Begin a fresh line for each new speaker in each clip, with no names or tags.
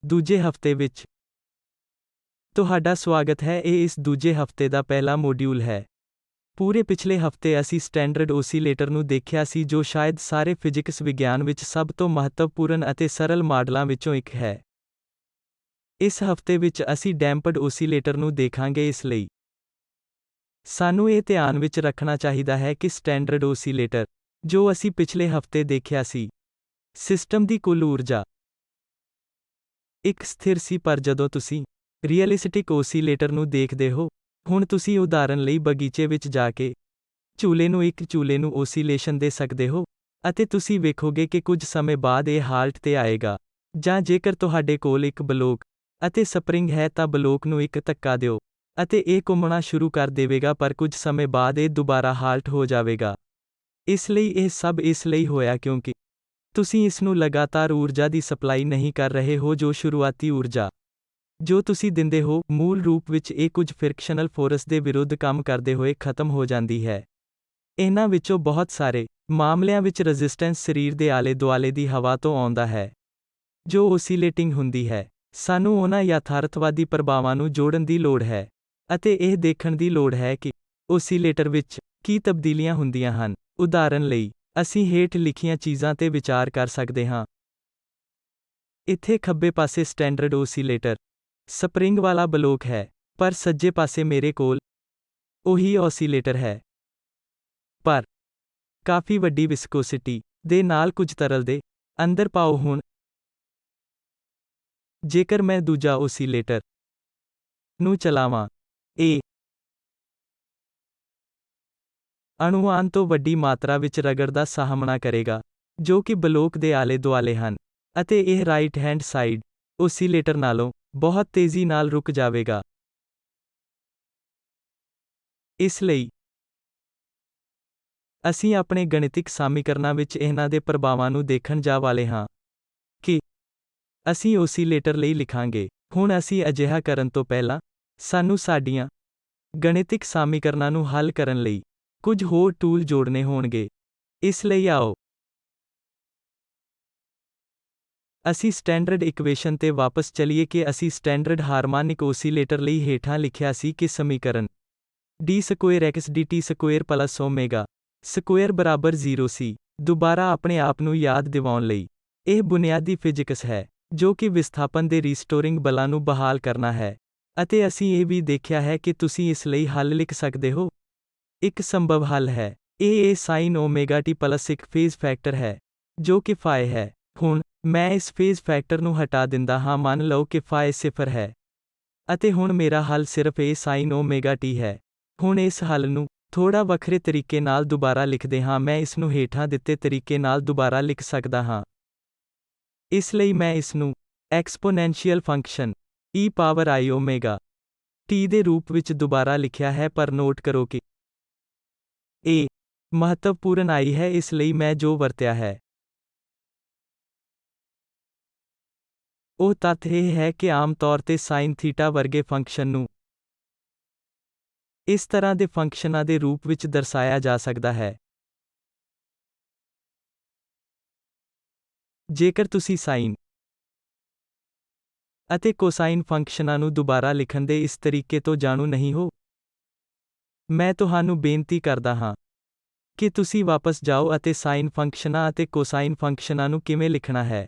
ਦੂਜੇ ਹਫ਼ਤੇ ਵਿੱਚ ਤੁਹਾਡਾ ਸਵਾਗਤ ਹੈ। ਇਹ ਇਸ ਦੂਜੇ ਹਫ਼ਤੇ ਦਾ ਪਹਿਲਾ ਮੋਡਿਊਲ ਹੈ। ਪੂਰੇ ਪਿਛਲੇ ਹਫ਼ਤੇ ਅਸੀਂ ਸਟੈਂਡਰਡ ਓਸੀਲੇਟਰ ਨੂੰ ਦੇਖਿਆ ਸੀ, ਜੋ ਸ਼ਾਇਦ ਸਾਰੇ ਫਿਜ਼ਿਕਸ ਵਿਗਿਆਨ ਵਿੱਚ ਸਭ ਤੋਂ ਮਹੱਤਵਪੂਰਨ ਅਤੇ ਸਰਲ ਮਾਡਲਾਂ ਵਿੱਚੋਂ ਇੱਕ ਹੈ। ਇਸ ਹਫ਼ਤੇ ਵਿੱਚ ਅਸੀਂ ਡੈਂਪਡ ਓਸੀਲੇਟਰ ਨੂੰ ਦੇਖਾਂਗੇ। ਇਸ ਲਈ ਸਾਨੂੰ ਇਹ ਧਿਆਨ ਵਿੱਚ ਰੱਖਣਾ ਚਾਹੀਦਾ ਹੈ ਕਿ ਸਟੈਂਡਰਡ ਓਸੀਲੇਟਰ, ਜੋ ਅਸੀਂ ਪਿਛਲੇ ਹਫ਼ਤੇ ਦੇਖਿਆ ਸੀ, ਸਿਸਟਮ ਦੀ ਕੁੱਲ ਊਰਜਾ ਇੱਕ ਸਥਿਰ ਸੀ। ਪਰ ਜਦੋਂ ਤੁਸੀਂ ਰੀਅਲਿਸਟਿਕ ਓਸੀਲੇਟਰ ਨੂੰ ਦੇਖਦੇ ਹੋ, ਹੁਣ ਤੁਸੀਂ ਉਦਾਹਰਨ ਲਈ ਬਗੀਚੇ ਵਿੱਚ ਜਾ ਕੇ ਇੱਕ ਝੂਲੇ ਨੂੰ ਓਸੀਲੇਸ਼ਨ ਦੇ ਸਕਦੇ ਹੋ, ਅਤੇ ਤੁਸੀਂ ਵੇਖੋਗੇ ਕਿ ਕੁਝ ਸਮੇਂ ਬਾਅਦ ਇਹ ਹਾਲਟ ਤੇ ਆਏਗਾ। ਜਾਂ ਜੇਕਰ ਤੁਹਾਡੇ ਕੋਲ ਇੱਕ ਬਲੋਕ ਅਤੇ ਸਪਰਿੰਗ ਹੈ ਤਾਂ ਬਲੋਕ ਨੂੰ ਇੱਕ ਧੱਕਾ ਦਿਓ, ਅਤੇ ਇਹ ਘੁੰਮਣਾ ਸ਼ੁਰੂ ਕਰ ਦੇਵੇਗਾ, ਪਰ ਕੁਝ ਸਮੇਂ ਬਾਅਦ ਇਹ ਦੁਬਾਰਾ ਹਾਲਟ ਹੋ ਜਾਵੇਗਾ। ਇਸ ਲਈ ਇਹ ਸਭ ਇਸ ਲਈ ਹੋਇਆ ਕਿਉਂਕਿ ਤੁਸੀਂ ਇਸ ਨੂੰ ਲਗਾਤਾਰ ਊਰਜਾ ਦੀ ਸਪਲਾਈ ਨਹੀਂ ਕਰ ਰਹੇ ਹੋ, ਜੋ ਸ਼ੁਰੂਆਤੀ ਊਰਜਾ ਜੋ ਤੁਸੀਂ ਦਿੰਦੇ ਹੋ, ਮੂਲ ਰੂਪ ਵਿੱਚ ਇਹ ਕੁਝ ਫ੍ਰਿਕਸ਼ਨਲ ਫੋਰਸ ਦੇ ਵਿਰੁੱਧ ਕੰਮ ਕਰਦੇ ਹੋਏ ਖਤਮ ਹੋ ਜਾਂਦੀ ਹੈ। ਇਹਨਾਂ ਵਿੱਚੋਂ ਬਹੁਤ ਸਾਰੇ ਮਾਮਲਿਆਂ ਵਿੱਚ ਰੈਜ਼ਿਸਟੈਂਸ ਸਰੀਰ ਦੇ ਆਲੇ-ਦੁਆਲੇ ਦੀ ਹਵਾ ਤੋਂ ਆਉਂਦਾ ਹੈ, ਜੋ ਓਸੀਲੇਟਿੰਗ ਹੁੰਦੀ ਹੈ। ਸਾਨੂੰ ਉਹਨਾਂ ਯਥਾਰਥਵਾਦੀ ਪ੍ਰਭਾਵਾਂ ਨੂੰ ਜੋੜਨ ਦੀ ਲੋੜ ਹੈ, ਅਤੇ ਇਹ ਦੇਖਣ ਦੀ ਲੋੜ ਹੈ ਕਿ ਓਸੀਲੇਟਰ ਵਿੱਚ ਕੀ ਤਬਦੀਲੀਆਂ ਹੁੰਦੀਆਂ ਹਨ। ਉਦਾਹਰਨ ਲਈ, ਅਸੀਂ ਹੇਠ ਲਿਖੀਆਂ ਚੀਜ਼ਾਂ ਤੇ ਵਿਚਾਰ ਕਰ ਸਕਦੇ ਹਾਂ। ਇੱਥੇ ਖੱਬੇ ਪਾਸੇ ਸਟੈਂਡਰਡ ਓਸੀਲੇਟਰ ਸਪਰਿੰਗ ਵਾਲਾ ਬਲੋਕ ਹੈ, ਪਰ ਸੱਜੇ ਪਾਸੇ ਮੇਰੇ ਕੋਲ ਉਹੀ ਓਸੀਲੇਟਰ ਹੈ, ਪਰ ਕਾਫੀ ਵੱਡੀ ਵਿਸਕੋਸਿਟੀ ਦੇ ਨਾਲ ਕੁਝ ਤਰਲ ਦੇ ਅੰਦਰ ਪਾਓ। ਹੁਣ ਜੇਕਰ ਮੈਂ ਦੂਜਾ ਓਸੀਲੇਟਰ ਨੂੰ ਚਲਾਵਾਂ, ਇਹ ਅਣੂਆਂ ਤੋਂ ਵੱਡੀ ਮਾਤਰਾ ਵਿੱਚ ਰਗੜ ਦਾ ਸਾਹਮਣਾ ਕਰੇਗਾ, ਜੋ ਕਿ ਬਲੋਕ ਦੇ ਆਲੇ-ਦੁਆਲੇ ਹਨ, ਅਤੇ ਇਹ ਰਾਈਟ ਹੈਂਡ ਸਾਈਡ ਓਸੀਲੇਟਰ ਨਾਲੋਂ ਬਹੁਤ ਤੇਜ਼ੀ ਨਾਲ ਰੁਕ ਜਾਵੇਗਾ। ਇਸ ਲਈ ਅਸੀਂ ਆਪਣੇ ਗਣਿਤਿਕ ਸਮੀਕਰਨਾਂ ਵਿੱਚ ਇਹਨਾਂ ਦੇ ਪ੍ਰਭਾਵਾਂ ਨੂੰ ਦੇਖਣ ਜਾ ਵਾਲੇ ਹਾਂ ਕਿ ਅਸੀਂ ਓਸੀਲੇਟਰ ਲਈ ਲਿਖਾਂਗੇ। ਹੁਣ ਅਸੀਂ ਅਜਿਹਾ ਕਰਨ ਤੋਂ ਪਹਿਲਾਂ ਸਾਨੂੰ ਸਾਡੀਆਂ ਗਣਿਤਿਕ ਸਮੀਕਰਨਾਂ ਨੂੰ ਹੱਲ ਕਰਨ ਲਈ ਕੁਝ ਹੋਰ ਟੂਲ ਜੋੜਨੇ ਹੋਣਗੇ। ਇਸ ਲਈ ਆਓ ਅਸੀਂ ਸਟੈਂਡਰਡ ਇਕੁਏਸ਼ਨ ਤੇ ਵਾਪਸ ਚਲੀਏ ਕਿ ਅਸੀਂ ਸਟੈਂਡਰਡ ਹਾਰਮੋਨਿਕ ਓਸੀਲੇਟਰ ਲਈ ਹੇਠਾਂ ਲਿਖਿਆ ਸੀ ਕਿ ਸਮੀਕਰਨ d² plus ਓਮੇਗਾ ਸਕੁਏਅਰ ਬਰਾਬਰ 0 ਸੀ। ਦੁਬਾਰਾ ਆਪਣੇ ਆਪ ਨੂੰ ਯਾਦ ਦਿਵਾਉਣ ਲਈ, ਇਹ ਬੁਨਿਆਦੀ ਫਿਜ਼ਿਕਸ ਹੈ, ਜੋ ਕਿ ਵਿਸਥਾਪਨ ਦੇ ਰੀਸਟੋਰਿੰਗ ਬਲਾਂ ਨੂੰ ਬਹਾਲ ਕਰਨਾ ਹੈ, ਅਤੇ ਅਸੀਂ ਇਹ ਵੀ ਦੇਖਿਆ ਹੈ ਕਿ ਤੁਸੀਂ ਇਸ ਲਈ ਹੱਲ ਲਿਖ ਸਕਦੇ ਹੋ। ਇੱਕ ਸੰਭਵ ਹੱਲ ਹੈ ਇਹ sin ਓਮੇਗਾ t ਪਲਸ ਇੱਕ ਫੇਜ਼ ਫੈਕਟਰ ਹੈ, ਜੋ ਕਿ ਫਾਈ ਹੈ। ਹੁਣ ਮੈਂ ਇਸ ਫੇਜ਼ ਫੈਕਟਰ ਨੂੰ ਹਟਾ ਦਿੰਦਾ ਹਾਂ। ਮੰਨ ਲਓ ਕਿ ਫਾਈ 0 ਹੈ, ਅਤੇ ਹੁਣ ਮੇਰਾ ਹੱਲ ਸਿਰਫ sin ਓਮੇਗਾ t ਹੈ। ਹੁਣ ਇਸ ਹੱਲ ਨੂੰ ਥੋੜਾ ਵੱਖਰੇ ਤਰੀਕੇ ਨਾਲ ਦੁਬਾਰਾ ਲਿਖਦੇ ਹਾਂ। ਮੈਂ ਇਸ ਨੂੰ ਹੇਠਾਂ ਦਿੱਤੇ ਤਰੀਕੇ ਨਾਲ ਦੁਬਾਰਾ ਲਿਖ ਸਕਦਾ ਹਾਂ। ਇਸ ਲਈ ਮੈਂ ਇਸ ਨੂੰ ਐਕਸਪੋਨੈਂਸ਼ੀਅਲ ਫੰਕਸ਼ਨ e⁻i ਓਮੇਗਾ t ਦੇ ਰੂਪ ਵਿੱਚ ਦੁਬਾਰਾ ਲਿਖਿਆ ਹੈ, ਪਰ ਨੋਟ ਕਰੋ ਕਿ ਇਹ ਮਹੱਤਵਪੂਰਨ i ਹੈ। ਇਸ ਲਈ ਮੈਂ ਜੋ ਵਰਤਿਆ ਹੈ ਉਹ ਤੱਥ ਇਹ ਹੈ ਕਿ ਆਮ ਤੌਰ ਤੇ sin ਥੀਟਾ ਵਰਗੇ ਫੰਕਸ਼ਨ ਨੂੰ ਇਸ ਤਰ੍ਹਾਂ ਦੇ ਫੰਕਸ਼ਨਾਂ ਦੇ ਰੂਪ ਵਿੱਚ ਦਰਸਾਇਆ ਜਾ ਸਕਦਾ ਹੈ। ਜੇਕਰ ਤੁਸੀਂ ਸਾਈਨ ਅਤੇ ਕੋਸਾਈਨ ਫੰਕਸ਼ਨਾਂ ਨੂੰ ਦੁਬਾਰਾ ਲਿਖਣ ਦੇ ਇਸ ਤਰੀਕੇ ਤੋਂ ਜਾਣੂ ਨਹੀਂ ਹੋ, ਮੈਂ ਤੁਹਾਨੂੰ ਬੇਨਤੀ ਕਰਦਾ ਹਾਂ ਕਿ ਤੁਸੀਂ ਵਾਪਸ ਜਾਓ ਅਤੇ ਸਾਈਨ ਫੰਕਸ਼ਨਾਂ ਅਤੇ ਕੋਸਾਈਨ ਫੰਕਸ਼ਨਾਂ ਨੂੰ ਕਿਵੇਂ ਲਿਖਣਾ ਹੈ,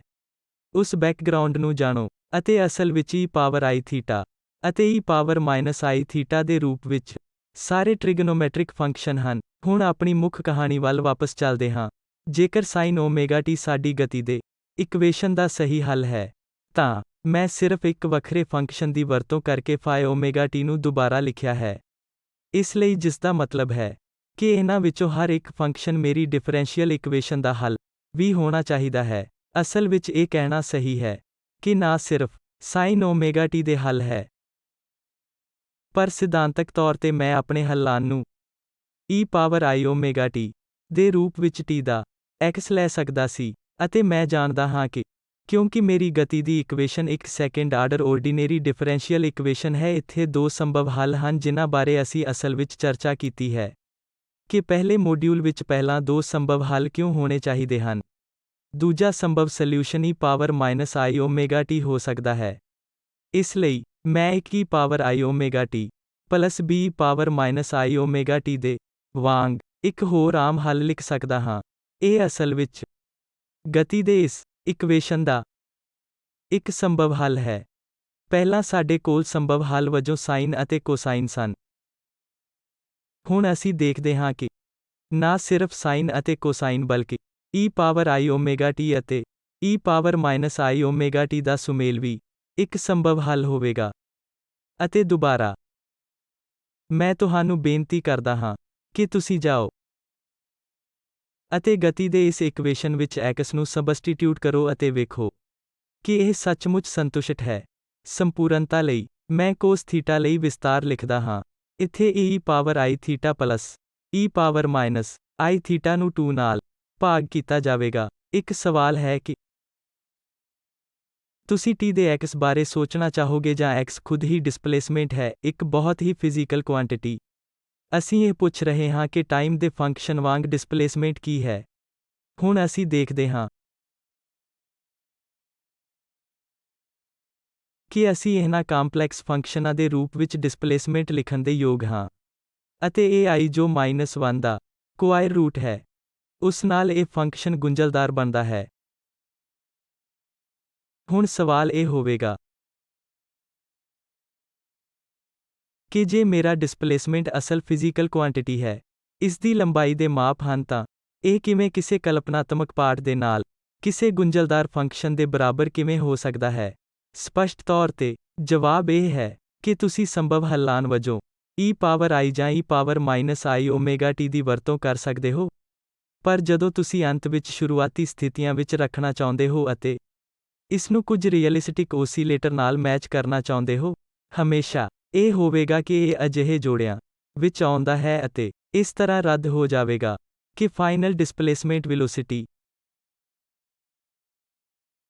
ਉਸ ਬੈਕਗ੍ਰਾਉਂਡ ਨੂੰ ਜਾਣੋ, ਅਤੇ ਅਸਲ ਵਿੱਚ e⁻i ਥੀਟਾ ਅਤੇ e⁻i ਥੀਟਾ ਦੇ ਰੂਪ ਵਿੱਚ ਸਾਰੇ ਟ੍ਰਿਗਨੋਮੈਟ੍ਰਿਕ ਫੰਕਸ਼ਨ ਹਨ। ਹੁਣ ਆਪਣੀ ਮੁੱਖ ਕਹਾਣੀ ਵੱਲ ਵਾਪਸ ਚੱਲਦੇ ਹਾਂ। ਜੇਕਰ sin ਓਮੇਗਾ t ਸਾਡੀ ਗਤੀ ਦੇ ਇਕੁਏਸ਼ਨ ਦਾ ਸਹੀ ਹੱਲ ਹੈ, ਤਾਂ ਮੈਂ ਸਿਰਫ ਇੱਕ ਵੱਖਰੇ ਫੰਕਸ਼ਨ ਦੀ ਵਰਤੋਂ ਕਰਕੇ ਫਾਈ ਓਮੇਗਾ t ਨੂੰ ਦੁਬਾਰਾ ਲਿਖਿਆ ਹੈ। ਇਸ ਲਈ ਜਿਸਦਾ ਮਤਲਬ ਹੈ ਕਿ ਇਹਨਾਂ ਵਿੱਚੋਂ ਹਰ ਇੱਕ ਫੰਕਸ਼ਨ ਮੇਰੀ ਡਿਫਰੈਂਸ਼ੀਅਲ ਇਕੁਏਸ਼ਨ ਦਾ ਹੱਲ ਵੀ ਹੋਣਾ ਚਾਹੀਦਾ ਹੈ। ਅਸਲ ਵਿੱਚ ਇਹ ਕਹਿਣਾ ਸਹੀ ਹੈ ਕਿ ਨਾ ਸਿਰਫ sin ਓਮੇਗਾ t ਦੇ ਹੱਲ ਹੈ, ਪਰ ਸਿਧਾਂਤਕ ਤੌਰ ਤੇ ਮੈਂ ਆਪਣੇ ਹੱਲਾਂ ਨੂੰ e⁻i ਓਮੇਗਾ t ਦੇ ਰੂਪ ਵਿੱਚ t ਦਾ x ਲੈ ਸਕਦਾ ਸੀ, ਅਤੇ ਮੈਂ ਜਾਣਦਾ ਹਾਂ ਕਿ ਕਿਉਂਕਿ ਮੇਰੀ ਗਤੀ ਦੀ ਇਕੁਏਸ਼ਨ ਇੱਕ second order ordinary differential equation ਹੈ, ਇੱਥੇ ਦੋ ਸੰਭਵ ਹੱਲ ਹਨ ਜਿਨ੍ਹਾਂ ਬਾਰੇ ਅਸੀਂ ਅਸਲ ਵਿੱਚ ਚਰਚਾ ਕੀਤੀ ਹੈ ਕਿ ਪਹਿਲੇ ਮੋਡਿਊਲ ਵਿੱਚ ਪਹਿਲਾਂ ਦੋ ਸੰਭਵ ਹੱਲ ਕਿਉਂ ਹੋਣੇ ਚਾਹੀਦੇ ਹਨ। ਦੂਜਾ ਸੰਭਵ solution e power minus I omega t ਹੋ ਸਕਦਾ ਹੈ। ਇਸ ਲਈ ਮੈਂ ਇੱਕ e power I omega t plus b e power minus I omega t ਦੇ ਵਾਂਗ ਇੱਕ ਹੋਰ ਆਮ ਹੱਲ ਲਿਖ ਸਕਦਾ ਹਾਂ। ਇਹ ਅਸਲ ਵਿੱਚ ਗਤੀ ਦੇ ਇਸ ਇਕੁਏਸ਼ਨ ਦਾ ਇੱਕ ਸੰਭਵ ਹੱਲ ਹੈ। ਪਹਿਲਾਂ ਸਾਡੇ ਕੋਲ ਸੰਭਵ ਹੱਲ ਵਜੋਂ ਸਾਈਨ ਅਤੇ ਕੋਸਾਈਨ ਸਨ। ਹੁਣ ਅਸੀਂ ਦੇਖਦੇ ਹਾਂ ਕਿ ਨਾ ਸਿਰਫ ਸਾਈਨ ਅਤੇ ਕੋਸਾਈਨ ਬਲਕਿ e power I omega t ਅਤੇ e power minus I omega t ਦਾ ਸੁਮੇਲ ਵੀ ਇੱਕ ਸੰਭਵ ਹੱਲ ਹੋਵੇਗਾ। ਅਤੇ ਦੁਬਾਰਾ ਮੈਂ ਤੁਹਾਨੂੰ ਬੇਨਤੀ ਕਰਦਾ ਹਾਂ ਕਿ ਤੁਸੀਂ ਜਾਓ ਅਤੇ ਗਤੀ ਦੇ ਇਸ ਇਕੁਏਸ਼ਨ ਵਿੱਚ x ਨੂੰ ਸਬਸਟੀਟਿਊਟ ਕਰੋ ਅਤੇ ਵੇਖੋ ਕਿ ਇਹ ਸੱਚਮੁੱਚ ਸੰਤੁਸ਼ਟ ਹੈ। ਸੰਪੂਰਨਤਾ ਲਈ ਮੈਂ ਕੋਸ ਥੀਟਾ ਲਈ ਵਿਸਤਾਰ ਲਿਖਦਾ ਹਾਂ। ਇੱਥੇ e power I theta plus e power minus I theta ਨੂੰ 2 ਨਾਲ ਭਾਗ ਕੀਤਾ ਜਾਵੇਗਾ। ਇੱਕ ਸਵਾਲ ਹੈ ਕਿ ਤੁਸੀਂ t ਦੇ x ਬਾਰੇ ਸੋਚਣਾ ਚਾਹੋਗੇ ਜਾਂ x ਖੁਦ ਹੀ ਡਿਸਪਲੇਸਮੈਂਟ ਹੈ, ਇੱਕ ਬਹੁਤ ਹੀ ਫਿਜ਼ੀਕਲ ਕੁਆਂਟੀਟੀ। ਅਸੀਂ ਇਹ ਪੁੱਛ ਰਹੇ ਹਾਂ ਕਿ ਟਾਈਮ ਦੇ ਫੰਕਸ਼ਨ ਵਾਂਗ ਡਿਸਪਲੇਸਮੈਂਟ ਕੀ ਹੈ। ਹੁਣ ਅਸੀਂ ਦੇਖਦੇ ਹਾਂ ਕਿ ਅਸੀਂ ਇਹਨਾਂ ਕੰਪਲੈਕਸ ਫੰਕਸ਼ਨਾਂ ਦੇ ਰੂਪ ਵਿੱਚ ਡਿਸਪਲੇਸਮੈਂਟ ਲਿਖਣ ਦੇ ਯੋਗ ਹਾਂ। ਅਤੇ ਇਹ I ਜੋ -1 ਦਾ ਸਕੁਆਇਰ ਰੂਟ ਹੈ, ਉਸ ਨਾਲ ਇਹ ਫੰਕਸ਼ਨ ਗੁੰਝਲਦਾਰ ਬਣਦਾ ਹੈ। ਹੁਣ ਸਵਾਲ ਇਹ ਹੋਵੇਗਾ ਕਿ ਜੇ ਮੇਰਾ ਡਿਸਪਲੇਸਮੈਂਟ ਅਸਲ ਫਿਜ਼ੀਕਲ ਕੁਆਂਟੀਟੀ ਹੈ, ਇਸ ਦੀ ਲੰਬਾਈ ਦੇ ਮਾਪ ਹਨ ਤਾਂ ਇਹ ਕਿਵੇਂ ਕਿਸੇ ਕਲਪਨਾਤਮਕ ਪਾਰਟ ਦੇ ਨਾਲ ਕਿਸੇ ਗੁੰਝਲਦਾਰ ਫੰਕਸ਼ਨ ਦੇ ਬਰਾਬਰ ਕਿਵੇਂ ਹੋ ਸਕਦਾ ਹੈ? ਸਪਸ਼ਟ ਤੌਰ ਤੇ ਜਵਾਬ ਇਹ ਹੈ ਕਿ ਤੁਸੀਂ ਸੰਭਵ ਹੱਲਾਂ ਵਜੋਂ e ਪਾਵਰ I ਜਾਂ e power minus I omega t ਦੀ ਵਰਤੋਂ ਕਰ ਸਕਦੇ ਹੋ। ਪਰ ਜਦੋਂ ਤੁਸੀਂ ਅੰਤ ਵਿੱਚ ਸ਼ੁਰੂਆਤੀ ਸਥਿਤੀਆਂ ਵਿੱਚ ਰੱਖਣਾ ਚਾਹੁੰਦੇ ਹੋ ਅਤੇ ਇਸ ਨੂੰ ਕੁਝ ਰੀਅਲਿਸਟਿਕ ਓਸੀਲੇਟਰ ਨਾਲ ਮੈਚ ਕਰਨਾ ਚਾਹੁੰਦੇ ਹੋ, ਹਮੇਸ਼ਾ ਇਹ ਹੋਵੇਗਾ ਕਿ ਇਹ ਅਜਿਹੇ ਜੋੜਿਆਂ ਵਿੱਚ ਆਉਂਦਾ ਹੈ ਅਤੇ ਇਸ ਤਰ੍ਹਾਂ ਰੱਦ ਹੋ ਜਾਵੇਗਾ ਕਿ ਫਾਈਨਲ ਡਿਸਪਲੇਸਮੈਂਟ ਵੈਲੋਸਿਟੀ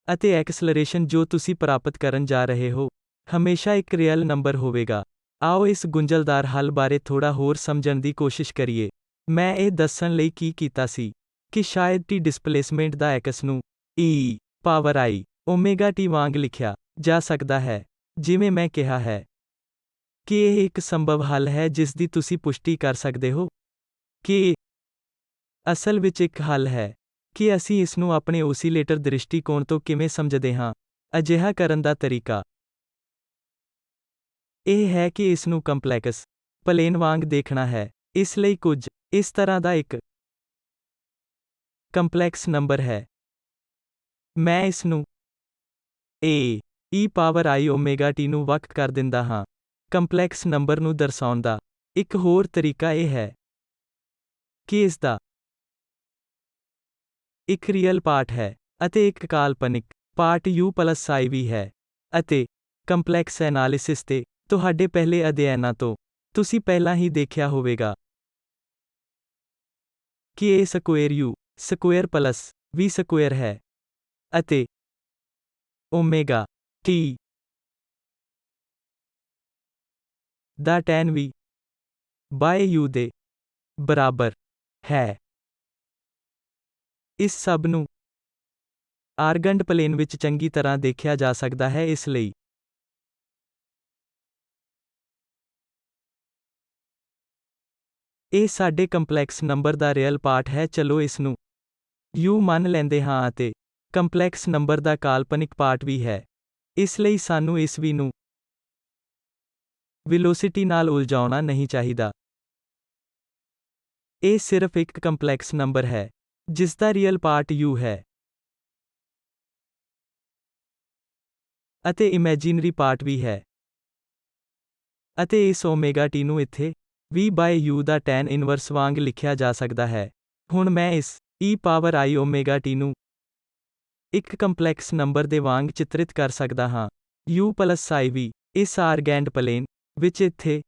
ਅਤੇ ਐਕਸਲਰੇਸ਼ਨ ਜੋ ਤੁਸੀਂ ਪ੍ਰਾਪਤ ਕਰਨ ਜਾ ਰਹੇ ਹੋ, ਹਮੇਸ਼ਾ ਇੱਕ ਰੀਅਲ ਨੰਬਰ ਹੋਵੇਗਾ। ਆਓ ਇਸ ਗੁੰਝਲਦਾਰ ਹੱਲ ਬਾਰੇ ਥੋੜਾ ਹੋਰ ਸਮਝਣ ਦੀ ਕੋਸ਼ਿਸ਼ ਕਰੀਏ। ਮੈਂ ਇਹ ਦੱਸਣ ਲਈ ਕੀ ਕੀਤਾ ਸੀ ਕਿ ਸ਼ਾਇਦ t ਡਿਸਪਲੇਸਮੈਂਟ ਦਾ x ਨੂੰ e power I omega t ਵਾਂਗ ਲਿਖਿਆ ਜਾ ਸਕਦਾ ਹੈ। ਜਿਵੇਂ ਮੈਂ ਕਿਹਾ ਹੈ ਕਿ ਇਹ ਇੱਕ ਸੰਭਵ ਹੱਲ ਹੈ ਜਿਸ ਦੀ ਤੁਸੀਂ ਪੁਸ਼ਟੀ ਕਰ ਸਕਦੇ ਹੋ ਕਿ ਇਹ ਅਸਲ ਵਿੱਚ ਇੱਕ ਹੱਲ ਹੈ। ਕਿ ਅਸੀਂ ਇਸ ਨੂੰ ਆਪਣੇ ਓਸੀਲੇਟਰ ਦ੍ਰਿਸ਼ਟੀਕੋਣ ਤੋਂ ਕਿਵੇਂ ਸਮਝਦੇ ਹਾਂ? ਅਜਿਹਾ ਕਰਨ ਦਾ ਤਰੀਕਾ ਇਹ ਹੈ ਕਿ ਇਸ ਨੂੰ ਕੰਪਲੈਕਸ ਪਲੇਨ ਵਾਂਗ ਦੇਖਣਾ ਹੈ। ਇਸ ਲਈ ਕੁਝ ਇਸ ਤਰ੍ਹਾਂ ਦਾ ਇੱਕ ਕੰਪਲੈਕਸ ਨੰਬਰ ਹੈ। ਮੈਂ ਇਸ ਨੂੰ e power I omega t ਨੂੰ ਵੱਖ ਕਰ ਦਿੰਦਾ ਹਾਂ। ਕੰਪਲੈਕਸ ਨੰਬਰ ਨੂੰ ਦਰਸਾਉਣ ਦਾ ਇੱਕ ਹੋਰ ਤਰੀਕਾ ਇਹ ਹੈ ਕਿ ਇਸ ਦਾ ਇੱਕ ਰੀਅਲ ਪਾਰਟ ਹੈ ਅਤੇ ਇੱਕ ਕਾਲਪਨਿਕ ਪਾਰਟ u ਪਲੱਸ I ਵੀ ਹੈ। ਅਤੇ ਕੰਪਲੈਕਸ ਐਨਾਲਿਸਿਸ ਤੇ ਤੁਹਾਡੇ ਪਹਿਲੇ ਅਧਿਐਨਾਂ ਤੋਂ ਤੁਸੀਂ ਪਹਿਲਾਂ ਹੀ ਦੇਖਿਆ ਹੋਵੇਗਾ ਕਿ a square u square plus v square ਹੈ ਅਤੇ ਓਮੇਗਾ t ਦਾ tan v ਬਾਏ u ਦੇ ਬਰਾਬਰ ਹੈ। ਇਸ ਸਭ ਨੂੰ ਆਰਗੰਡ ਪਲੇਨ ਵਿੱਚ ਚੰਗੀ ਤਰ੍ਹਾਂ ਦੇਖਿਆ ਜਾ ਸਕਦਾ ਹੈ। ਇਸ ਲਈ ਇਹ ਸਾਡੇ ਕੰਪਲੈਕਸ ਨੰਬਰ ਦਾ ਰੀਅਲ ਪਾਰਟ ਹੈ। ਚਲੋ ਇਸ ਨੂੰ u ਮੰਨ ਲੈਂਦੇ ਹਾਂ ਅਤੇ ਕੰਪਲੈਕਸ ਨੰਬਰ ਦਾ ਕਾਲਪਨਿਕ ਪਾਰਟ ਵੀ ਹੈ। ਇਸ ਲਈ ਸਾਨੂੰ ਇਸ v ਨੂੰ ਵੈਲੋਸਿਟੀ ਨਾਲ ਉਲਝਾਉਣਾ ਨਹੀਂ ਚਾਹੀਦਾ। ਇਹ ਸਿਰਫ ਇੱਕ ਕੰਪਲੈਕਸ ਨੰਬਰ ਹੈ ਜਿਸ ਦਾ ਰੀਅਲ ਪਾਰਟ u ਹੈ ਅਤੇ ਇਮੈਜਿਨਰੀ ਪਾਰਟ ਵੀ ਹੈ। ਅਤੇ ਇਸ ਓਮੇਗਾ t ਨੂੰ ਇੱਥੇ v ਬਾਏ u ਦਾ tan ਇਨਵਰਸ ਵਾਂਗ ਲਿਖਿਆ ਜਾ ਸਕਦਾ ਹੈ। ਹੁਣ ਮੈਂ ਇਸ e power I omega t ਨੂੰ ਇੱਕ ਕੰਪਲੈਕਸ ਨੰਬਰ ਦੇ ਵਾਂਗ ਚਿਤਰਿਤ ਕਰ ਸਕਦਾ ਹਾਂ। u ਪਲੱਸ I v ਇਸ ਆਰਗੈਂਡ ਪਲੇਨ ਵਿੱਚ ਇੱਥੇ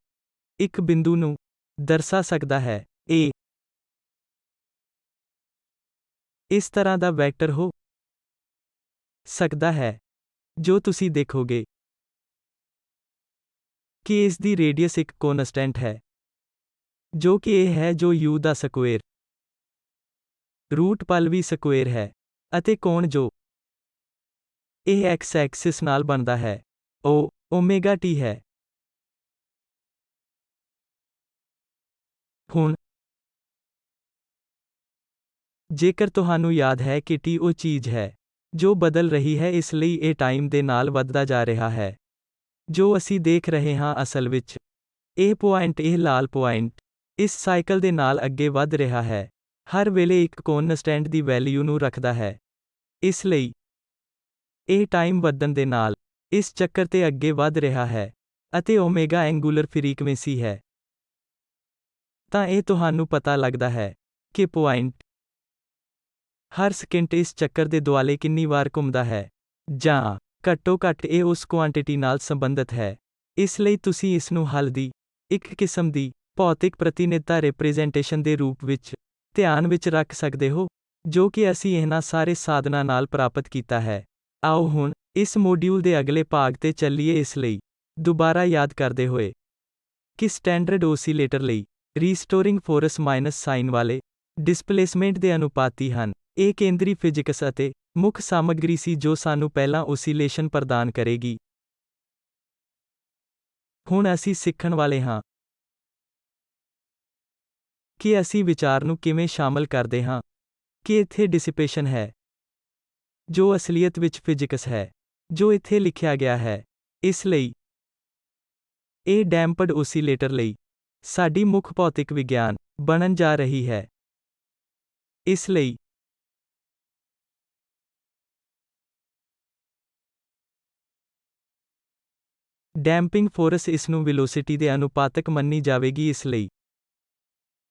ਇੱਕ ਬਿੰਦੂ ਨੂੰ ਦਰਸਾ ਸਕਦਾ ਹੈ। ਇਹ ਇਸ ਤਰ੍ਹਾਂ ਦਾ ਵੈਕਟਰ ਹੋ ਸਕਦਾ ਹੈ ਜੋ ਤੁਸੀਂ ਦੇਖੋਗੇ ਕਿ ਇਸ ਦੀ ਰੇਡੀਅਸ ਇੱਕ ਕੋਨਸਟੈਂਟ ਹੈ ਜੋ ਕਿ ਇਹ ਹੈ ਜੋ u ਦਾ ਸਕੁਏਰ ਰੂਟ ਪਲ v ਸਕੁਏਰ ਹੈ ਅਤੇ ਕੋਣ ਜੋ ਇਹ x ਐਕਸਿਸ ਨਾਲ ਬਣਦਾ ਹੈ, ਉਹ ਓਮੇਗਾ t ਹੈ। ਹੁਣ ਜੇਕਰ ਤੁਹਾਨੂੰ ਯਾਦ ਹੈ ਕਿ t ਉਹ ਚੀਜ਼ ਹੈ ਜੋ ਬਦਲ ਰਹੀ ਹੈ, ਇਸ ਲਈ ਇਹ ਟਾਈਮ ਦੇ ਨਾਲ ਵੱਧਦਾ ਜਾ ਰਿਹਾ ਹੈ। ਜੋ ਅਸੀਂ ਦੇਖ ਰਹੇ ਹਾਂ ਅਸਲ ਵਿੱਚ ਇਹ ਲਾਲ ਪੁਆਇੰਟ ਇਸ ਸਾਈਕਲ ਦੇ ਨਾਲ ਅੱਗੇ ਵਧ ਰਿਹਾ ਹੈ, ਹਰ ਵੇਲੇ ਇੱਕ ਕੌਨਸਟੈਂਟ ਦੀ ਵੈਲਿਊ ਨੂੰ ਰੱਖਦਾ ਹੈ। ਇਸ ਲਈ ਇਹ ਟਾਈਮ ਵਧਣ ਦੇ ਨਾਲ ਇਸ ਚੱਕਰ ਤੇ ਅੱਗੇ ਵਧ ਰਿਹਾ ਹੈ, ਅਤੇ ਓਮੇਗਾ ਐਂਗੂਲਰ ਫ੍ਰੀਕੁਐਂਸੀ ਹੈ। ਤਾਂ ਇਹ ਤੁਹਾਨੂੰ ਪਤਾ ਲੱਗਦਾ ਹੈ ਕਿ ਪੁਆਇੰਟ ਹਰ ਸਕਿੰਟ ਇਸ ਚੱਕਰ ਦੇ ਦੁਆਲੇ ਕਿੰਨੀ ਵਾਰ ਘੁੰਮਦਾ ਹੈ, ਜਾਂ ਘੱਟੋ ਘੱਟ ਇਹ ਉਸ ਕੁਆਂਟੀਟੀ ਨਾਲ ਸੰਬੰਧਿਤ ਹੈ। ਇਸ ਲਈ ਤੁਸੀਂ ਇਸ ਨੂੰ ਹੱਲ ਦੀ ਇੱਕ ਕਿਸਮ ਦੀ ਭੌਤਿਕ ਪ੍ਰਤੀਨਿਧਤਾ ਰਿਪਰੈਜ਼ੈਂਟੇਸ਼ਨ ਦੇ ਰੂਪ ਵਿੱਚ ਧਿਆਨ ਵਿੱਚ ਰੱਖ ਸਕਦੇ ਹੋ, ਜੋ ਕਿ ਅਸੀਂ ਇਹਨਾਂ ਸਾਰੇ ਸਾਧਨਾਂ ਨਾਲ ਪ੍ਰਾਪਤ ਕੀਤਾ ਹੈ। ਆਓ ਹੁਣ ਇਸ ਮੋਡਿਊਲ ਦੇ ਅਗਲੇ ਭਾਗ ਤੇ ਚੱਲੀਏ। ਇਸ ਲਈ ਦੁਬਾਰਾ ਯਾਦ ਕਰਦੇ ਹੋਏ ਕਿ ਸਟੈਂਡਰਡ ਓਸੀਲੇਟਰ ਲਈ ਰੀਸਟੋਰਿੰਗ ਫੋਰਸ ਮਾਈਨਸ ਸਾਈਨ ਵਾਲੇ ਡਿਸਪਲੇਸਮੈਂਟ ਦੇ ਅਨੁਪਾਤੀ ਹਨ। ਇਹ ਕੇਂਦਰੀ ਫਿਜ਼ਿਕਸ ਅਤੇ ਮੁੱਖ ਸਾਮੱਗਰੀ ਸੀ ਜੋ ਸਾਨੂੰ ਪਹਿਲਾਂ ਓਸੀਲੇਸ਼ਨ ਪ੍ਰਦਾਨ ਕਰੇਗੀ। ਹੁਣ ਅਸੀਂ ਸਿੱਖਣ ਵਾਲੇ ਹਾਂ ਕਿ ਅਸੀਂ ਵਿਚਾਰ ਨੂੰ ਕਿਵੇਂ ਸ਼ਾਮਲ ਕਰਦੇ ਹਾਂ ਕਿ ਇੱਥੇ ਡਿਸਿਪੇਸ਼ਨ ਹੈ, ਜੋ ਅਸਲੀਅਤ ਵਿੱਚ ਫਿਜ਼ਿਕਸ ਹੈ, ਜੋ ਇੱਥੇ ਲਿਖਿਆ ਗਿਆ ਹੈ। ਇਸ ਲਈ ਇਹ ਡੈਂਪਡ ਓਸੀਲੇਟਰ ਲਈ ਸਾਡੀ ਮੁੱਖ ਭੌਤਿਕ ਵਿਗਿਆਨ ਬਣਨ ਜਾ ਰਹੀ ਹੈ। ਇਸ ਲਈ ਡੈਂਪਿੰਗ ਫੋਰਸ ਇਸ ਨੂੰ ਵੈਲੋਸਿਟੀ ਦੇ ਅਨੁਪਾਤਕ ਮੰਨੀ ਜਾਵੇਗੀ। ਇਸ ਲਈ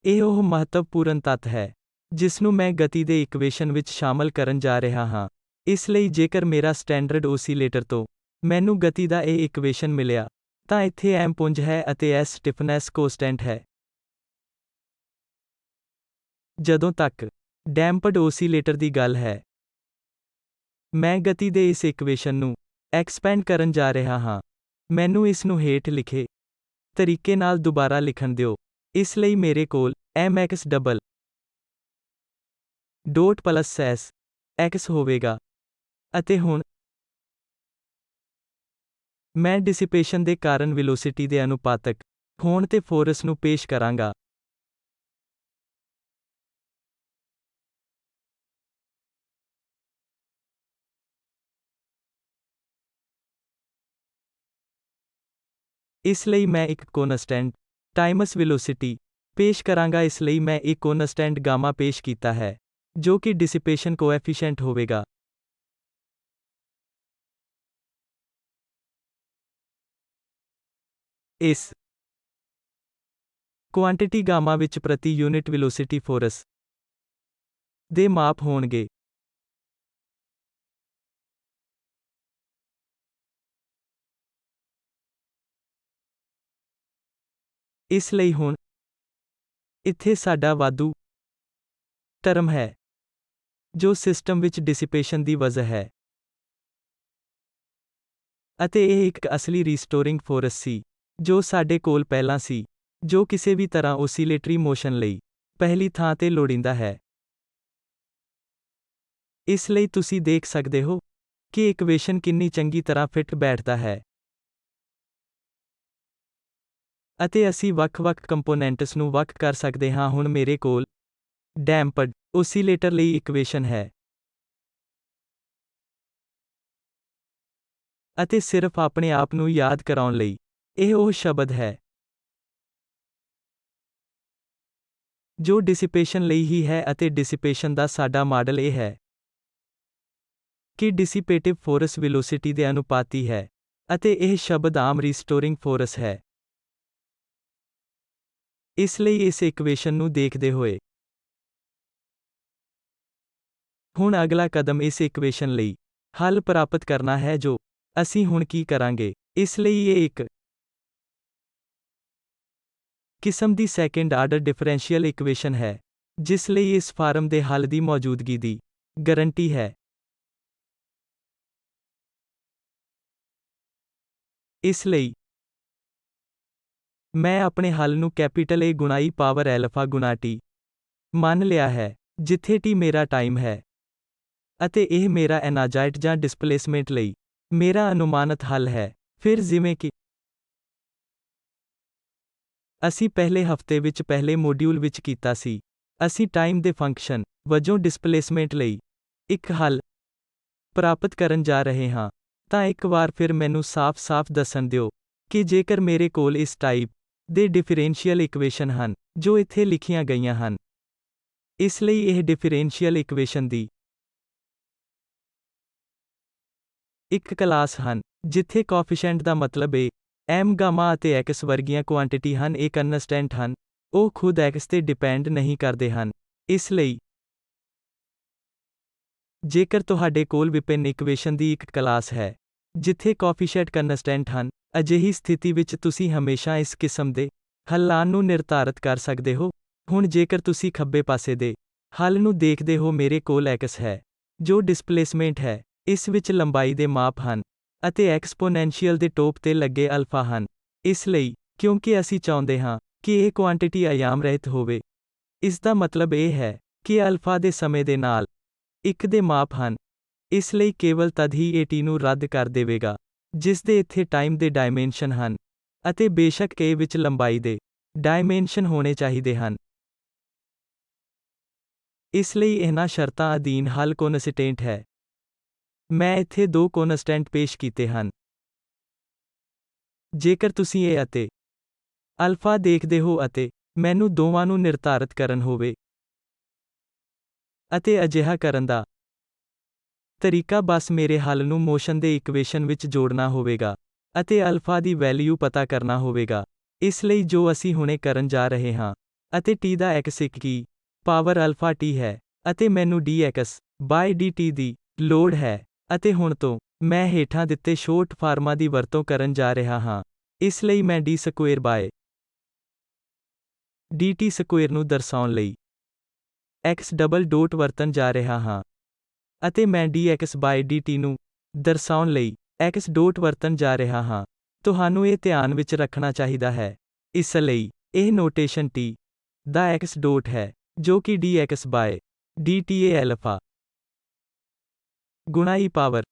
ਇਹ ਉਹ ਮਹੱਤਵਪੂਰਨ ਤੱਤ ਹੈ ਜਿਸ ਨੂੰ ਮੈਂ ਗਤੀ ਦੇ ਇਕੁਏਸ਼ਨ ਵਿੱਚ ਸ਼ਾਮਲ ਕਰਨ ਜਾ ਰਿਹਾ ਹਾਂ। ਇਸ ਲਈ ਜੇਕਰ ਮੇਰਾ ਸਟੈਂਡਰਡ ਓਸੀਲੇਟਰ ਤੋਂ ਮੈਨੂੰ ਗਤੀ ਦਾ ਇਹ ਇਕੁਏਸ਼ਨ ਮਿਲਿਆ, ਤਾਂ ਇੱਥੇ m ਪੁੰਜ ਹੈ ਅਤੇ s ਸਟਿਫਨੈਸ ਕੋਂਸਟੈਂਟ ਹੈ। ਜਦੋਂ ਤੱਕ ਡੈਂਪਡ ਓਸੀਲੇਟਰ ਦੀ ਗੱਲ ਹੈ, ਮੈਂ ਗਤੀ ਦੇ ਇਸ ਇਕੁਏਸ਼ਨ ਨੂੰ ਐਕਸਪੈਂਡ ਕਰਨ ਜਾ ਰਿਹਾ ਹਾਂ। ਮੈਨੂੰ ਇਸ ਨੂੰ ਹੇਠ ਲਿਖੇ ਤਰੀਕੇ ਨਾਲ ਦੁਬਾਰਾ ਲਿਖਣ ਦਿਓ। ਇਸ ਲਈ ਮੇਰੇ ਕੋਲ mx double dot plus s x ਹੋਵੇਗਾ। ਅਤੇ ਹੁਣ ਮੈਂ ਡਿਸਿਪੇਸ਼ਨ ਦੇ ਕਾਰਨ ਵੈਲੋਸਿਟੀ ਦੇ ਅਨੁਪਾਤਕ ਹੋਣ ਤੇ ਫੋਰਸ ਨੂੰ ਪੇਸ਼ ਕਰਾਂਗਾ। ਇਸ ਲਈ ਮੈਂ ਇੱਕ ਕੌਨਸਟੈਂਟ ਟਾਈਮਸ ਵੈਲੋਸਿਟੀ ਪੇਸ਼ ਕਰਾਂਗਾ। ਇਸ ਲਈ ਮੈਂ ਇੱਕ ਕੌਨਸਟੈਂਟ ਗਾਮਾ ਪੇਸ਼ ਕੀਤਾ ਹੈ, ਜੋ ਕਿ ਡਿਸਿਪੇਸ਼ਨ ਕੋਐਫੀਸ਼ੀਐਂਟ ਹੋਵੇਗਾ। ਇਸ ਕੁਆਂਟੀਟੀ ਗਾਮਾ ਵਿੱਚ ਪ੍ਰਤੀ ਯੂਨਿਟ ਵੈਲੋਸਿਟੀ ਫੋਰਸ ਦੇ ਮਾਪ ਹੋਣਗੇ। ਇਸ ਲਈ ਹੁਣ ਇੱਥੇ ਸਾਡਾ ਵਾਧੂ ਟਰਮ ਹੈ, ਜੋ ਸਿਸਟਮ ਵਿੱਚ ਡਿਸਿਪੇਸ਼ਨ ਦੀ ਵਜ੍ਹਾ ਹੈ। ਅਤੇ ਇਹ ਇੱਕ ਅਸਲੀ ਰੀਸਟੋਰਿੰਗ ਫੋਰਸ ਸੀ ਜੋ ਸਾਡੇ ਕੋਲ ਪਹਿਲਾਂ ਸੀ, ਜੋ ਕਿਸੇ ਵੀ ਤਰ੍ਹਾਂ ਓਸੀਲੇਟਰੀ ਮੋਸ਼ਨ ਲਈ ਪਹਿਲੀ ਥਾਂ ਤੇ ਲੋੜੀਂਦਾ ਹੈ। ਇਸ ਲਈ ਤੁਸੀਂ ਦੇਖ ਸਕਦੇ ਹੋ ਕਿ ਇਕੁਏਸ਼ਨ ਕਿੰਨੀ ਚੰਗੀ ਤਰ੍ਹਾਂ ਫਿੱਟ ਬੈਠਦਾ ਹੈ। ਅਤੇ ਅਸੀਂ ਵੱਖ-ਵੱਖ ਕੰਪੋਨੈਂਟਸ ਨੂੰ ਵੱਖ ਕਰ ਸਕਦੇ ਹਾਂ। ਹੁਣ ਮੇਰੇ ਕੋਲ ਡੈਂਪਡ ਓਸੀਲੇਟਰ ਲਈ ਇਕੁਏਸ਼ਨ ਹੈ। ਅਤੇ ਸਿਰਫ ਆਪਣੇ ਆਪ ਨੂੰ ਯਾਦ ਕਰਾਉਣ ਲਈ, ਇਹ ਉਹ ਸ਼ਬਦ ਹੈ ਜੋ ਡਿਸਿਪੇਸ਼ਨ ਲਈ ਹੀ ਹੈ। ਅਤੇ ਡਿਸਿਪੇਸ਼ਨ ਦਾ ਸਾਡਾ ਮਾਡਲ ਇਹ ਹੈ ਕਿ ਡਿਸਿਪੇਟਿਵ ਫੋਰਸ ਵੈਲੋਸਿਟੀ ਦੇ ਅਨੁਪਾਤੀ ਹੈ, ਅਤੇ ਇਹ ਸ਼ਬਦ ਆਮ ਰੀਸਟੋਰਿੰਗ ਫੋਰਸ ਹੈ। ਇਸ ਲਈ ਇਸ ਇਕੁਏਸ਼ਨ ਨੂੰ ਦੇਖਦੇ ਹੋਏ ਹੁਣ ਅਗਲਾ ਕਦਮ ਇਸ ਇਕੁਏਸ਼ਨ ਲਈ ਹੱਲ ਪ੍ਰਾਪਤ ਕਰਨਾ ਹੈ। ਜੋ ਅਸੀਂ ਹੁਣ ਕੀ ਕਰਾਂਗੇ, ਇਸ ਲਈ ਇਹ ਇੱਕ ਕਿਸਮ ਦੀ ਸੈਕੰਡ ਆਰਡਰ ਡਿਫਰੈਂਸ਼ੀਅਲ ਇਕੁਏਸ਼ਨ ਹੈ, ਜਿਸ ਲਈ ਇਸ ਫਾਰਮ ਦੇ ਹੱਲ ਦੀ ਮੌਜੂਦਗੀ ਦੀ ਗਾਰੰਟੀ ਹੈ। ਇਸ ਲਈ ਮੈਂ ਆਪਣੇ ਹੱਲ ਨੂੰ ਕੈਪੀਟਲ A ਗੁਣਾ e ਪਾਵਰ ਐਲਫਾ ਗੁਣਾ t ਮੰਨ ਲਿਆ ਹੈ, ਜਿੱਥੇ t ਮੇਰਾ ਟਾਈਮ ਹੈ ਅਤੇ ਇਹ ਮੇਰਾ ਐਨਾਜਾਈਟ ਜਾਂ ਡਿਸਪਲੇਸਮੈਂਟ ਲਈ ਮੇਰਾ ਅਨੁਮਾਨਿਤ ਹੱਲ ਹੈ। ਫਿਰ ਜਿਵੇਂ ਕਿ ਅਸੀਂ ਪਹਿਲੇ ਹਫ਼ਤੇ ਵਿੱਚ ਪਹਿਲੇ ਮੋਡਿਊਲ ਵਿੱਚ ਕੀਤਾ ਸੀ, ਅਸੀਂ ਟਾਈਮ ਦੇ ਫੰਕਸ਼ਨ ਵਜੋਂ ਡਿਸਪਲੇਸਮੈਂਟ ਲਈ ਇੱਕ ਹੱਲ ਪ੍ਰਾਪਤ ਕਰਨ ਜਾ ਰਹੇ ਹਾਂ। ਤਾਂ ਇੱਕ ਵਾਰ ਫਿਰ ਮੈਨੂੰ ਸਾਫ਼-ਸਾਫ਼ ਦੱਸਣ ਦਿਓ ਕਿ ਜੇਕਰ ਮੇਰੇ ਕੋਲ ਇਸ ਟਾਈਪ ਦੇ ਡਿਫਰੈਂਸ਼ੀਅਲ ਇਕੁਏਸ਼ਨ ਹਨ, ਜੋ ਇੱਥੇ ਲਿਖੀਆਂ ਗਈਆਂ ਹਨ, ਇਸ ਲਈ ਇਹ ਡਿਫਰੈਂਸ਼ੀਅਲ ਇਕੁਏਸ਼ਨ ਦੀ ਇੱਕ ਕਲਾਸ ਹਨ, ਜਿੱਥੇ ਕੋਐਫੀਸ਼ੀਐਂਟ ਦਾ ਮਤਲਬ ਹੈ m ਗਾਮਾ ਅਤੇ x ਵਰਗੀਆਂ ਕੁਆਂਟੀਟੀ ਹਨ, ਇਹ ਕਨਸਟੈਂਟ ਹਨ, ਉਹ ਖੁਦ x ਤੇ ਡਿਪੈਂਡ ਨਹੀਂ ਕਰਦੇ ਹਨ। ਇਸ ਲਈ ਜੇਕਰ ਤੁਹਾਡੇ ਕੋਲ ਵਿਭਿੰਨ ਇਕੁਏਸ਼ਨ ਦੀ ਇੱਕ ਕਲਾਸ ਹੈ, ਜਿੱਥੇ ਕੋਐਫੀਸ਼ੀਐਂਟ ਕਨਸਟੈਂਟ ਹਨ, ਅਜਿਹੀ ਸਥਿਤੀ ਵਿੱਚ ਤੁਸੀਂ ਹਮੇਸ਼ਾ ਇਸ ਕਿਸਮ ਦੇ ਹੱਲਾਂ ਨੂੰ ਨਿਰਧਾਰਤ ਕਰ ਸਕਦੇ ਹੋ। ਹੁਣ ਜੇਕਰ ਤੁਸੀਂ ਖੱਬੇ ਪਾਸੇ ਦੇ ਹੱਲ ਨੂੰ ਦੇਖਦੇ ਹੋ, ਮੇਰੇ ਕੋਲ x ਹੈ, ਜੋ ਡਿਸਪਲੇਸਮੈਂਟ ਹੈ, ਇਸ ਵਿੱਚ ਲੰਬਾਈ ਦੇ ਮਾਪ ਹਨ, ਅਤੇ ਐਕਸਪੋਨੈਂਸ਼ੀਅਲ ਦੇ ਟੋਪ ਤੇ ਲੱਗੇ ਅਲਫਾ ਹਨ। ਇਸ ਲਈ, ਕਿਉਂਕਿ ਅਸੀਂ ਚਾਹੁੰਦੇ ਹਾਂ ਕਿ ਇਹ ਕੁਆਂਟੀਟੀ ਆਯਾਮ ਰਹਿਤ ਹੋਵੇ, ਇਸ ਦਾ ਮਤਲਬ ਇਹ ਹੈ ਕਿ ਅਲਫਾ ਦੇ ਸਮੇਂ ਦੇ ਨਾਲ ਇੱਕ ਦੇ ਮਾਪ ਹਨ, ਇਸ ਲਈ ਕੇਵਲ ਤਦ ਹੀ ਇਹ t ਨੂੰ ਰੱਦ ਕਰ ਦੇਵੇਗਾ, ਜਿਸ ਦੇ ਇੱਥੇ ਟਾਈਮ ਦੇ ਡਾਇਮੈਂਸ਼ਨ ਹਨ, ਅਤੇ ਬੇਸ਼ੱਕ k ਵਿੱਚ ਲੰਬਾਈ ਦੇ ਡਾਇਮੈਂਸ਼ਨ ਹੋਣੇ ਚਾਹੀਦੇ ਹਨ। ਇਸ ਲਈ ਇਹਨਾਂ ਸ਼ਰਤਾਂ ਅਧੀਨ ਹੱਲ ਕੌਨਸਟੈਂਟ ਹੈ। ਮੈਂ ਇੱਥੇ ਦੋ ਕੌਨਸਟੈਂਟ ਪੇਸ਼ ਕੀਤੇ ਹਨ। ਜੇਕਰ ਤੁਸੀਂ a ਅਤੇ ਅਲਫਾ ਦੇਖਦੇ ਹੋ ਅਤੇ ਮੈਨੂੰ ਦੋਵਾਂ ਨੂੰ ਨਿਰਧਾਰਤ ਕਰਨ ਹੋਵੇ, ਅਤੇ ਅਜਿਹਾ ਕਰਨ ਦਾ ਤਰੀਕਾ ਬਸ ਮੇਰੇ ਹੱਲ ਨੂੰ ਮੋਸ਼ਨ ਦੇ ਇਕੁਏਸ਼ਨ ਵਿੱਚ ਜੋੜਨਾ ਹੋਵੇਗਾ, ਅਤੇ ਅਲਫਾ ਦੀ ਵੈਲਿਊ ਪਤਾ ਕਰਨਾ ਹੋਵੇਗਾ। ਇਸ ਲਈ ਜੋ ਅਸੀਂ ਹੁਣੇ ਕਰਨ ਜਾ ਰਹੇ ਹਾਂ, ਅਤੇ t ਦਾ x ਇੱਕ ਕੀ ਪਾਵਰ ਅਲਫਾ t ਹੈ, ਅਤੇ ਮੈਨੂੰ dx by dt ਦੀ ਲੋੜ ਹੈ, ਅਤੇ ਹੁਣ ਤੋਂ ਮੈਂ ਹੇਠਾਂ ਦਿੱਤੇ ਸ਼ੋਰਟ ਫਾਰਮਾਂ ਦੀ ਵਰਤੋਂ ਕਰਨ ਜਾ ਰਿਹਾ ਹਾਂ। ਇਸ ਲਈ ਮੈਂ d square by dt square ਨੂੰ ਦਰਸਾਉਣ ਲਈ x ਡਬਲ ਡੋਟ ਵਰਤਣ ਜਾ ਰਿਹਾ ਹਾਂ, ਅਤੇ ਮੈਂ dx by dt ਨੂੰ ਦਰਸਾਉਣ ਲਈ x ਡੋਟ ਵਰਤਣ ਜਾ ਰਿਹਾ ਹਾਂ। ਤੁਹਾਨੂੰ ਇਹ ਧਿਆਨ ਵਿੱਚ ਰੱਖਣਾ ਚਾਹੀਦਾ ਹੈ, ਇਸ ਲਈ ਇਹ ਨੋਟੇਸ਼ਨ t ਦਾ x ਡੋਟ ਹੈ, ਜੋ ਕਿ dx by dt ਹੈ ਅਲਫਾ ਗੁਣਾ e ਪਾਵਰ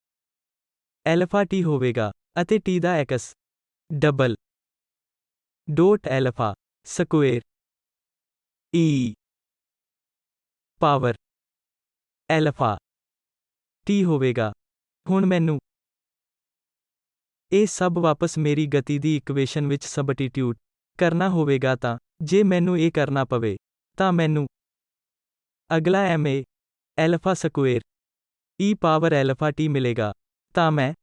ਅਲਫਾ t ਹੋਵੇਗਾ, ਅਤੇ t ਦਾ x double dot alpha square e power alpha t ਹੋਵੇਗਾ। ਹੁਣ ਮੈਨੂੰ ਇਹ ਸਭ ਵਾਪਸ ਮੇਰੀ ਗਤੀ ਦੀ ਇਕੁਏਸ਼ਨ ਵਿੱਚ ਸਬਸਟੀਟਿਊਟ ਕਰਨਾ ਹੋਵੇਗਾ, ਤਾਂ ਜੇ ਮੈਨੂੰ ਇਹ ਕਰਨਾ ਪਵੇ, ਤਾਂ ਮੈਨੂੰ ਅਗਲਾ m a alpha square e power alpha t ਮਿਲੇਗਾ। ਤਾਂ ਮੈਂ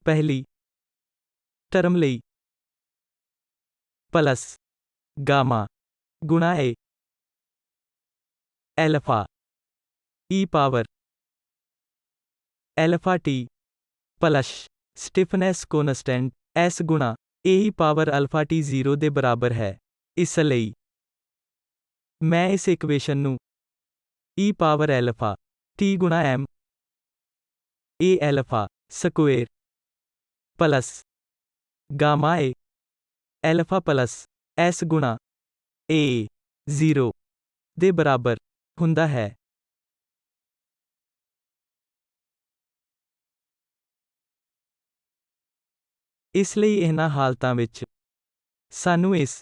ਪਹਿਲੀ ਟਰਮ ਲਈ ਪਲਸ ਗਾਮਾ ਗੁਣਾ a alpha e power alpha t plus stiffness constant s ਗੁਣਾ a e power alpha t 0 ਦੇ ਬਰਾਬਰ ਹੈ। ਇਸ ਲਈ ਮੈਂ ਇਸ ਇਕੁਏਸ਼ਨ ਨੂੰ e ਪਾਵਰ ਅਲਫਾ t ਗੁਣਾ m a alpha square plus Gama a alpha plus s ਗੁਣਾ a 0 ਦੇ ਬਰਾਬਰ ਹੁੰਦਾ ਹੈ। ਇਸ ਲਈ ਇਹਨਾਂ ਹਾਲਤਾਂ ਵਿੱਚ ਸਾਨੂੰ ਇਸ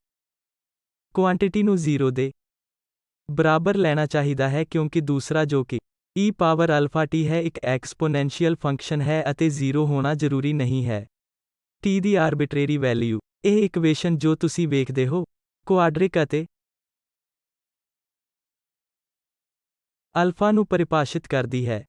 ਕੁਆਂਟੀਟੀ ਨੂੰ 0 ਦੇ ਬਰਾਬਰ ਲੈਣਾ ਚਾਹੀਦਾ ਹੈ, ਕਿਉਂਕਿ ਦੂਸਰਾ ਜੋ ਕਿ e ਪਾਵਰ ਅਲਫਾ t ਹੈ, ਇੱਕ ਐਕਸਪੋਨੈਂਸ਼ੀਅਲ ਫੰਕਸ਼ਨ ਹੈ ਅਤੇ 0 ਹੋਣਾ ਜ਼ਰੂਰੀ ਨਹੀਂ ਹੈ। t ਦੀ ਆਰਬਿਟਰੇਰੀ ਵੈਲਿਊ ਇਹ ਇਕੁਏਸ਼ਨ ਜੋ ਤੁਸੀਂ ਵੇਖਦੇ ਹੋ, ਕੁਆਡਰਿਕ ਅਤੇ ਅਲਫਾ ਨੂੰ ਪਰਿਭਾਸ਼ਿਤ ਕਰਦੀ ਹੈ।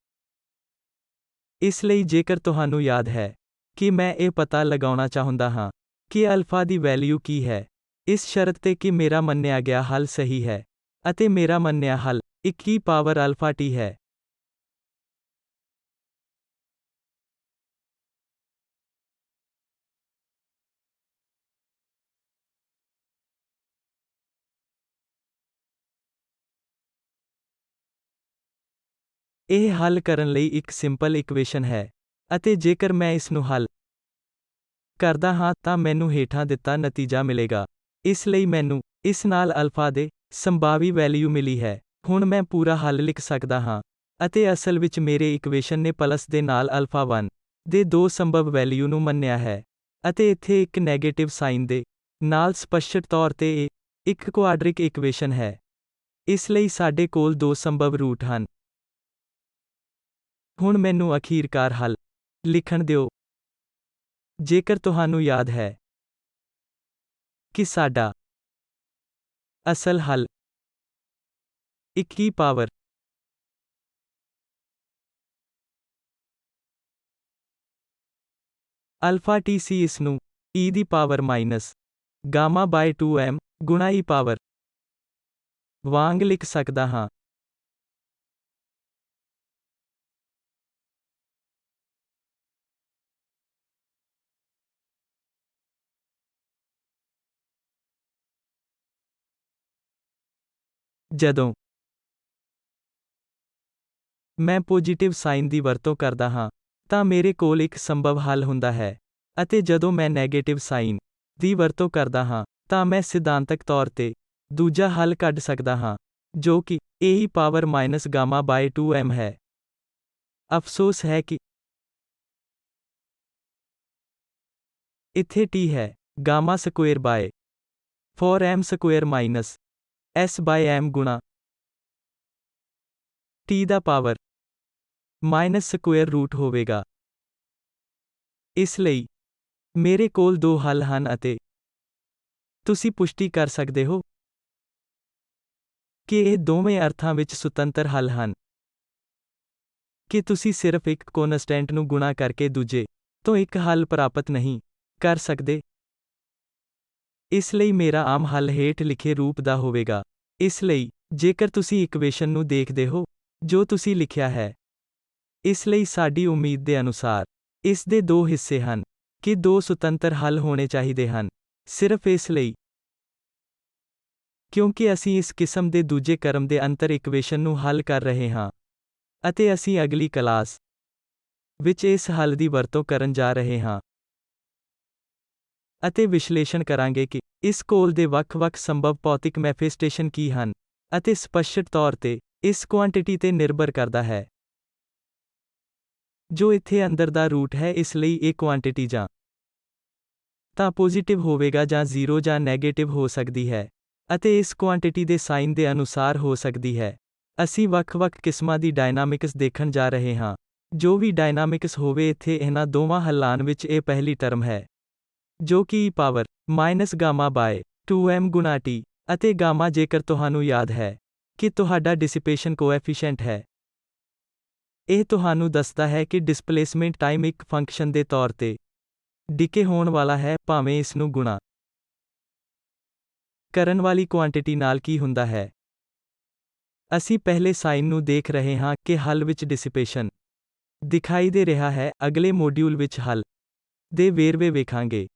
ਇਸ ਲਈ ਜੇਕਰ ਤੁਹਾਨੂੰ ਯਾਦ ਹੈ ਕਿ ਮੈਂ ਇਹ ਪਤਾ ਲਗਾਉਣਾ ਚਾਹੁੰਦਾ ਹਾਂ ਕਿ ਅਲਫਾ ਦੀ ਵੈਲਿਊ ਕੀ ਹੈ, ਇਸ ਸ਼ਰਤ ਤੇ ਕਿ ਮੇਰਾ ਮੰਨਿਆ ਗਿਆ ਹੱਲ ਸਹੀ ਹੈ, ਅਤੇ ਮੇਰਾ ਮੰਨਿਆ ਹੱਲ 1 ਪਾਵਰ ਅਲਫਾ t ਹੈ। ਇਹ ਹੱਲ ਕਰਨ ਲਈ ਇੱਕ ਸਿੰਪਲ ਇਕੁਏਸ਼ਨ ਹੈ, ਅਤੇ ਜੇਕਰ ਮੈਂ ਇਸ ਨੂੰ ਹੱਲ ਕਰਦਾ ਹਾਂ ਤਾਂ ਮੈਨੂੰ ਹੇਠਾਂ ਦਿੱਤਾ ਨਤੀਜਾ ਮਿਲੇਗਾ। ਇਸ ਲਈ ਮੈਨੂੰ ਇਸ ਨਾਲ ਅਲਫਾ ਦੇ ਸੰਭਾਵੀ ਵੈਲਿਊ ਮਿਲੀ ਹੈ। ਹੁਣ ਮੈਂ ਪੂਰਾ ਹੱਲ ਲਿਖ ਸਕਦਾ ਹਾਂ। ਅਤੇ ਅਸਲ ਵਿੱਚ ਮੇਰੇ ਇਕੁਏਸ਼ਨ ਨੇ ਪਲਸ ਦੇ ਨਾਲ ਅਲਫਾ 1 ਦੇ ਦੋ ਸੰਭਵ ਵੈਲਿਊ ਨੂੰ ਮੰਨਿਆ ਹੈ। ਅਤੇ ਇੱਥੇ ਇੱਕ ਨੈਗੇਟਿਵ ਸਾਈਨ ਦੇ ਨਾਲ ਸਪਸ਼ਟ ਤੌਰ ਤੇ ਇਹ ਇੱਕ ਕੁਆਡਰਿਕ ਇਕੁਏਸ਼ਨ ਹੈ। ਇਸ ਲਈ ਸਾਡੇ ਕੋਲ ਦੋ ਸੰਭਵ ਰੂਟ ਹਨ। ਹੁਣ ਮੈਨੂੰ ਅਖੀਰਕਾਰ ਹੱਲ ਲਿਖਣ ਦਿਓ। ਜੇਕਰ ਤੁਹਾਨੂੰ ਯਾਦ ਹੈ ਕਿ ਸਾਡਾ ਅਸਲ ਹੱਲ 1 ਪਾਵਰ ਅਲਫਾ ਟੀ ਸੀ, ਇਸ ਨੂੰ e the power minus gamma by 2m ਗੁਣਾ e ਪਾਵਰ ਵਾਂਗ ਲਿਖ ਸਕਦਾ ਹਾਂ। ਜਦੋਂ ਮੈਂ ਪੋਜ਼ਿਟਿਵ ਸਾਈਨ ਦੀ ਵਰਤੋਂ ਕਰਦਾ ਹਾਂ ਤਾਂ ਮੇਰੇ ਕੋਲ ਇੱਕ ਸੰਭਵ ਹੱਲ ਹੁੰਦਾ ਹੈ, ਅਤੇ ਜਦੋਂ ਮੈਂ ਨੈਗੇਟਿਵ ਸਾਈਨ ਦੀ ਵਰਤੋਂ ਕਰਦਾ ਹਾਂ ਤਾਂ ਮੈਂ ਸਿਧਾਂਤਕ ਤੌਰ ਤੇ ਦੂਜਾ ਹੱਲ ਕੱਢ ਸਕਦਾ ਹਾਂ, ਜੋ ਕਿ e power minus gamma by 2m ਹੈ। ਅਫਸੋਸ ਹੈ ਕਿ ਇੱਥੇ t ਹੈ gamma square by 4m square minus s by m ਗੁਣਾ t ਦਾ ਪਾਵਰ ਮਾਈਨਸ ਸਕੁਏਰ ਰੂਟ ਹੋਵੇਗਾ। ਇਸ ਲਈ ਮੇਰੇ ਕੋਲ ਦੋ ਹੱਲ ਹਨ ਅਤੇ ਤੁਸੀਂ ਪੁਸ਼ਟੀ ਕਰ ਸਕਦੇ ਹੋ ਕਿ ਇਹ ਦੋਵੇਂ ਅਰਥਾਂ ਵਿੱਚ ਸੁਤੰਤਰ ਹੱਲ ਹਨ। ਕਿ ਤੁਸੀਂ ਸਿਰਫ ਇੱਕ ਕੌਨਸਟੈਂਟ ਨੂੰ ਗੁਣਾ ਕਰਕੇ ਦੂਜੇ ਤੋਂ ਇੱਕ ਹੱਲ ਪ੍ਰਾਪਤ ਨਹੀਂ ਕਰ ਸਕਦੇ। ਇਸ ਲਈ ਮੇਰਾ ਆਮ ਹੱਲ ਹੇਠ ਲਿਖੇ ਰੂਪ ਦਾ ਹੋਵੇਗਾ। ਇਸ ਲਈ ਜੇਕਰ ਤੁਸੀਂ ਇਕੁਏਸ਼ਨ ਨੂੰ ਦੇਖਦੇ ਹੋ ਜੋ ਤੁਸੀਂ ਲਿਖਿਆ ਹੈ, ਇਸ ਲਈ ਸਾਡੀ ਉਮੀਦ ਦੇ ਅਨੁਸਾਰ ਇਸ ਦੇ ਦੋ ਹਿੱਸੇ ਹਨ ਕਿ ਦੋ ਸੁਤੰਤਰ ਹੱਲ ਹੋਣੇ ਚਾਹੀਦੇ ਹਨ, ਸਿਰਫ ਇਸ ਲਈ ਕਿਉਂਕਿ ਅਸੀਂ ਇਸ ਕਿਸਮ ਦੇ ਦੂਜੇ ਕ੍ਰਮ ਦੇ ਅੰਤਰ ਇਕੁਏਸ਼ਨ ਨੂੰ ਹੱਲ ਕਰ ਰਹੇ ਹਾਂ। ਅਤੇ ਅਸੀਂ ਅਗਲੀ ਕਲਾਸ ਵਿੱਚ ਇਸ ਹੱਲ ਦੀ ਵਰਤੋਂ ਕਰਨ ਜਾ ਰਹੇ ਹਾਂ ਅਤੇ ਵਿਸ਼ਲੇਸ਼ਣ ਕਰਾਂਗੇ ਕਿ ਇਸ ਕੋਲ ਦੇ ਵੱਖ-ਵੱਖ ਸੰਭਵ ਭੌਤਿਕ ਮੈਨੀਫੈਸਟੇਸ਼ਨ ਕੀ ਹਨ, ਅਤੇ ਸਪਸ਼ਟ ਤੌਰ ਤੇ ਇਸ ਕੁਆਂਟੀਟੀ ਤੇ ਨਿਰਭਰ ਕਰਦਾ ਹੈ ਜੋ ਇੱਥੇ ਅੰਦਰ ਦਾ ਰੂਟ ਹੈ। ਇਸ ਲਈ ਇਹ ਕੁਆਂਟੀਟੀ ਜਾਂ ਤਾਂ ਪੋਜ਼ਿਟਿਵ ਹੋਵੇਗਾ ਜਾਂ 0 ਜਾਂ ਨੈਗੇਟਿਵ ਹੋ ਸਕਦੀ ਹੈ, ਅਤੇ ਇਸ ਕੁਆਂਟੀਟੀ ਦੇ ਸਾਈਨ ਦੇ ਅਨੁਸਾਰ ਹੋ ਸਕਦੀ ਹੈ। ਅਸੀਂ ਵੱਖ-ਵੱਖ ਕਿਸਮਾਂ ਦੀ ਡਾਇਨਾਮਿਕਸ ਦੇਖਣ ਜਾ ਰਹੇ ਹਾਂ। ਜੋ ਵੀ ਡਾਇਨਾਮਿਕਸ ਹੋਵੇ, ਇੱਥੇ ਇਹਨਾਂ ਦੋਵਾਂ ਹੱਲਾਂ ਵਿੱਚ ਇਹ ਪਹਿਲੀ ਟਰਮ ਹੈ ਜੋ ਕਿ e power minus gamma by 2m ਗੁਣਾ t ਅਤੇ ਗਾਮਾ, ਜੇਕਰ ਤੁਹਾਨੂੰ ਯਾਦ ਹੈ ਕਿ ਤੁਹਾਡਾ ਡਿਸਿਪੇਸ਼ਨ ਕੋਐਫੀਸ਼ੀਐਂਟ ਹੈ। ਇਹ ਤੁਹਾਨੂੰ ਦੱਸਦਾ ਹੈ ਕਿ ਡਿਸਪਲੇਸਮੈਂਟ ਟਾਈਮ ਇੱਕ ਫੰਕਸ਼ਨ ਦੇ ਤੌਰ ਤੇ ਡਿਕੇ ਹੋਣ ਵਾਲਾ ਹੈ, ਭਾਵੇਂ ਇਸ ਨੂੰ ਗੁਣਾ ਕਰਨ ਵਾਲੀ ਕੁਆਂਟੀਟੀ ਨਾਲ ਕੀ ਹੁੰਦਾ ਹੈ। ਅਸੀਂ ਪਹਿਲੇ ਸਾਈਨ ਨੂੰ ਦੇਖ ਰਹੇ ਹਾਂ ਕਿ ਹੱਲ ਵਿੱਚ ਡਿਸਿਪੇਸ਼ਨ ਦਿਖਾਈ ਦੇ ਰਿਹਾ ਹੈ। ਅਗਲੇ ਮੋਡਿਊਲ ਵਿੱਚ ਹੱਲ ਦੇ ਵੇਰਵੇ ਵੇਖਾਂਗੇ।